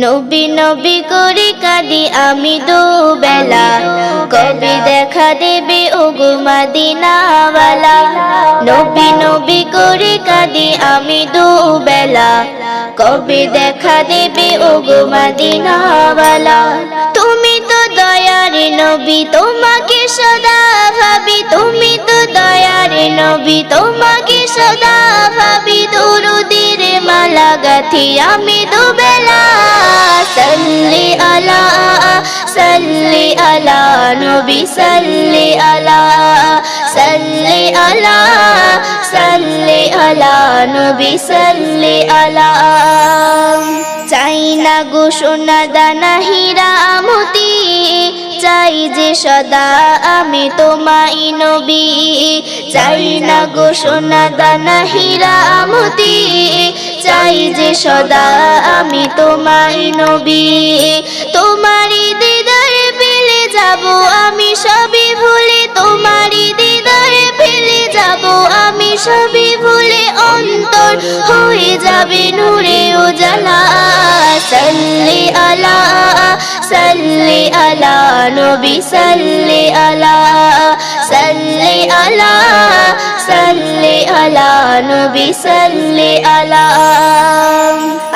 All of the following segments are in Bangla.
নবী নবী করে কাঁদি আমি দুবেলা, কবে দেখা দেবে ওগো মদিনাওয়ালা। নবী নবী করে কাঁদি আমি দুবেলা, কবে দেখা দেবে ওগো মদিনাওয়ালা। তুমি তো দয়ার নবী, তোমাকে সদা ভাবি, তুমি তো দয়ার নবী, তোমাকে সদা ভাবি। দুরুদের মালা গাথি আমি দুবেলা, সাল্লি আলা সাল্লি আলা নবী, সাল্লি আলা সাল্লি আলা সাল্লি আলা নবী, সাল্লি আলা। চাই না গো সোনা দানা হীরা মতি, চাই যে সদা আমি তোমায় নবী। চাই না গো সোনা দানা হীরা মতি, চাই যে সদা আমি তোমায় নবী। তোমারই দিদারে পেলে যাব আমি সবই ভুলে, তোমারই দিদারে পেলে যাব আমি সবই ভুলে। অন্তর হয়ে যাবে নূরে উজালা, সাল্লি আলা সাল্লি আলা নবী, সাল্লি আলা সাল্লি আলা সাল্লি আলা নবী, সাল্লি আলা।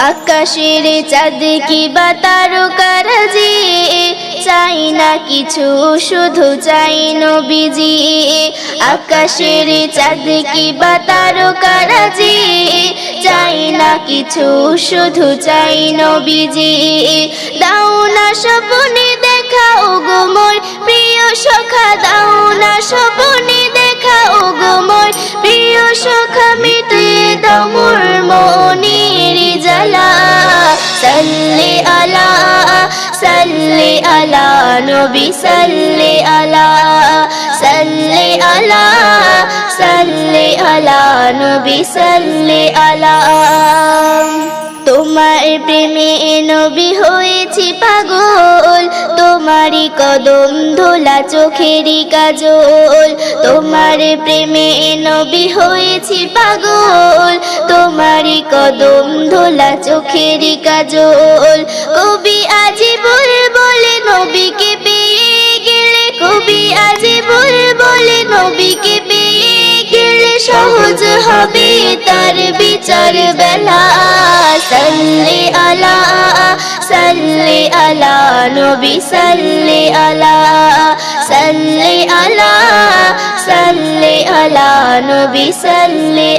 আকাশের চাঁদ কি বা তারকারাজি, চাই না কিছু শুধু চাই নবীজি। আকাশের চাঁদ কি বা তারকারাজি, চাই না কিছু শুধু চাই নবীজি। দাও না স্বপ্নে দেখা ওগো মোর প্রিয় সখা, দাও না স্বপ্নে দেখা ওগো মোর প্রিয় সখা। মিটিয়ে দাও মোর মনের জ্বালা, সাল্লি আলা সাল্লি আলা নবী, সাল্লি আলা সাল্লি আলা সাল্লি আলা নবী, সাল্লি আলা। তোমার প্রেমে নবী হয়েছি পাগল, তোমারই কদম ধোলা চোখেরই কাজল। তোমার প্রেমে নবী হয়েছি পাগল, তোমারই কদম ধোলা চোখেরই কাজল। কবি আজিবুল বলে নবীকে পেয়ে গেলে, কবি আজিবুল বলে নবীকে পেয়ে গেলে সহজ হবে তার বিচার বেলা। সাল্লি আলা সাল্লি আলা নবী, সাল্লি আলা সাল্লি আলা সাল্লি আলা নবী, সাল্লি